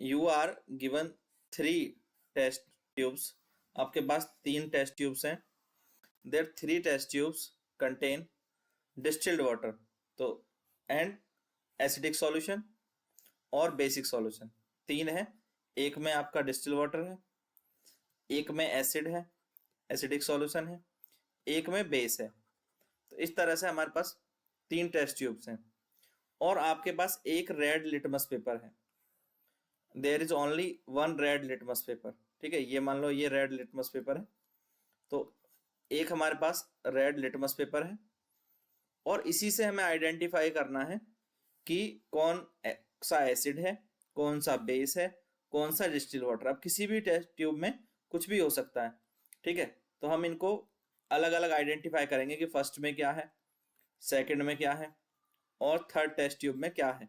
You are given 3 test tubes, आपके पास 3 test tubes हैं। There 3 test tubes contain distilled water, तो and acidic solution और basic solution. 3 है, एक में आपका डिस्टिल वाटर है, एक में एसिड है, एसिडिक सॉल्यूशन है, एक में बेस है। तो इस तरह से हमारे पास 3 टेस्ट ट्यूब्स हैं और आपके पास एक रेड लिटमस पेपर है। There is only 1 red litmus paper, ठीक है। ये मान लो ये रेड लिटमस पेपर है, तो एक हमारे पास रेड लिटमस पेपर है और इसी से हमें आइडेंटिफाई करना है कि कौन सा एसिड है, कौन सा बेस है, कौन सा डिस्टिल वाटर। अब किसी भी टेस्ट ट्यूब में कुछ भी हो सकता है, ठीक है। तो हम इनको अलग अलग आइडेंटिफाई करेंगे कि फर्स्ट में क्या है, सेकंड में क्या है और थर्ड टेस्ट ट्यूब में क्या है।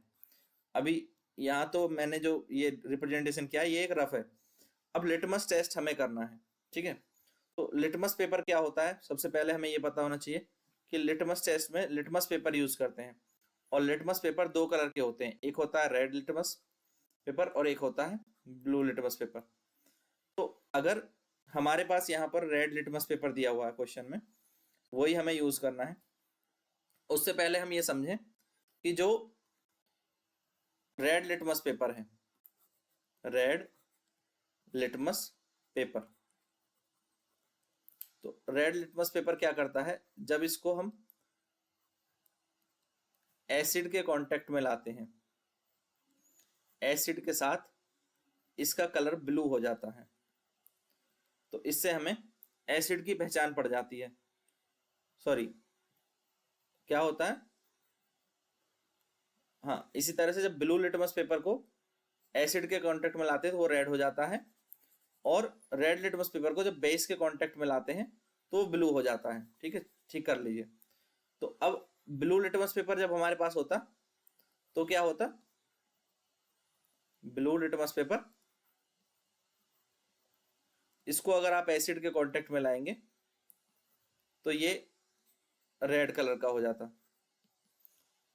अभी यहाँ तो मैंने जो ये रिप्रेजेंटेशन किया है ये एक रफ है। अब लिटमस टेस्ट हमें करना है, ठीक है। तो लिटमस पेपर क्या होता है, सबसे पहले हमें ये पता होना चाहिए कि लिटमस टेस्ट में लिटमस पेपर यूज करते हैं और लिटमस पेपर 2 कलर के होते हैं, एक होता है रेड लिटमस पेपर और एक होता है ब्लू लिटमस पेपर। तो अगर हमारे पास यहाँ पर रेड लिटमस पेपर दिया हुआ है क्वेश्चन में, वही हमें यूज करना है। उससे पहले हम ये समझें कि जो रेड लिटमस पेपर है, रेड लिटमस पेपर, तो रेड लिटमस पेपर क्या करता है, जब इसको हम एसिड के कांटेक्ट में लाते हैं, एसिड के साथ इसका कलर ब्लू हो जाता है, तो इससे हमें एसिड की पहचान पड़ जाती है। सॉरी, क्या होता है, हाँ, इसी तरह से जब ब्लू लिटमस पेपर को एसिड के कांटेक्ट में लाते हैं तो वो रेड हो जाता है और रेड लिटमस पेपर को जब बेस के कांटेक्ट में लाते हैं तो वो ब्लू हो जाता है, ठीक है। ठीक कर लीजिए। तो अब ब्लू लिटमस पेपर जब हमारे पास होता तो क्या होता, ब्लू लिटमस पेपर, इसको अगर आप एसिड के कांटेक्ट में लाएंगे तो ये रेड कलर का हो जाता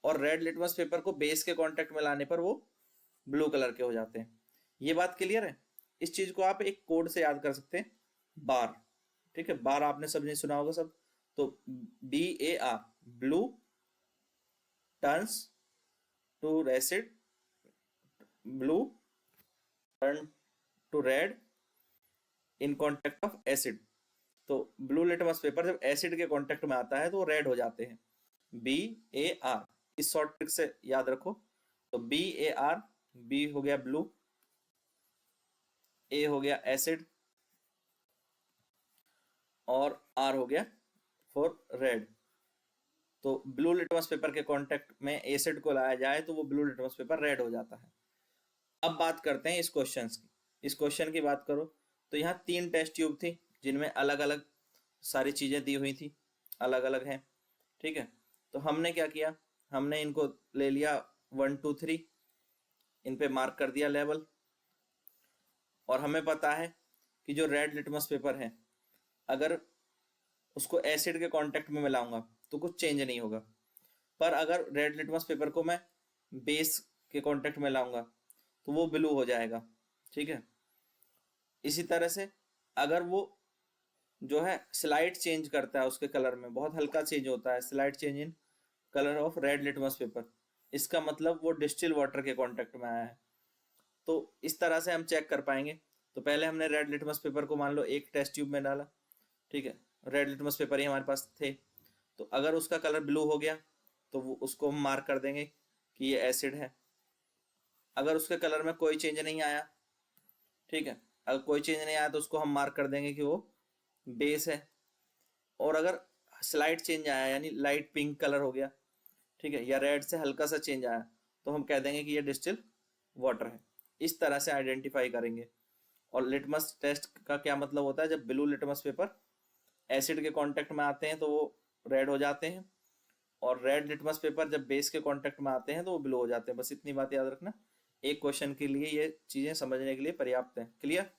और रेड लिटमस पेपर को बेस के कांटेक्ट में लाने पर वो ब्लू कलर के हो जाते हैं। ये बात क्लियर है। इस चीज को आप एक कोड से याद कर सकते हैं, बार, ठीक है। बार आपने सब नहीं सुना होगा सब, तो BAR, blue turns to acid, blue turn to red in contact of acid. तो ब्लू लिटमस पेपर जब एसिड के कांटेक्ट में आता है तो वो रेड हो जाते हैं, BAR। इस शॉर्ट ट्रिक से याद रखो। तो BAR, B हो गया ब्लू, A हो गया एसिड और R हो गया फॉर रेड। तो ब्लू लिटमस पेपर के कांटेक्ट में एसिड को लाया जाए तो वो ब्लू लिटमस पेपर रेड हो जाता है। अब बात करते हैं इस क्वेश्चन की। इस क्वेश्चन की बात करो तो यहाँ 3 टेस्ट ट्यूब थी जिनमें अलग अलग सारी चीजें दी हुई थी, अलग अलग हैं, ठीक है। तो हमने क्या किया, हमने इनको ले लिया 1 2 3, इन पे मार्क कर दिया लेवल। और हमें पता है कि जो रेड लिटमस पेपर है अगर उसको एसिड के कांटेक्ट में मिलाऊंगा तो कुछ चेंज नहीं होगा, पर अगर रेड लिटमस पेपर को मैं बेस के कांटेक्ट में लाऊंगा तो वो ब्लू हो जाएगा, ठीक है। इसी तरह से अगर वो जो है स्लाइड चेंज करता है उसके कलर में, बहुत हल्का चेंज होता है, slide change in colour of red litmus paper, इसका मतलब वो डिस्टिल वाटर के कांटेक्ट में आया है। तो इस तरह से हम चेक कर पाएंगे। तो पहले हमने रेड लिटमस पेपर को मान लो एक टेस्ट ट्यूब में डाला, ठीक है। रेड लिटमस पेपर ही हमारे पास थे, तो अगर उसका कलर ब्लू हो गया तो वो उसको हम मार्क कर देंगे कि ये एसिड है। अगर उसके कलर में कोई चेंज नहीं आया, ठीक है, अगर कोई चेंज नहीं आया तो उसको हम मार्क कर देंगे कि वो बेस है। और अगर स्लाइट चेंज आया यानी लाइट पिंक कलर हो गया, ठीक है, या रेड से हल्का सा चेंज आया तो हम कह देंगे कि ये डिस्टिल वाटर है। इस तरह से आइडेंटिफाई करेंगे। और लिटमस टेस्ट का क्या मतलब होता है, जब ब्लू लिटमस पेपर एसिड के कांटेक्ट में आते हैं तो वो रेड हो जाते हैं और रेड लिटमस पेपर जब बेस के कांटेक्ट में आते हैं तो वो ब्लू हो जाते हैं। बस इतनी बात याद रखना, एक क्वेश्चन के लिए ये चीजें समझने के लिए पर्याप्त है। क्लियर।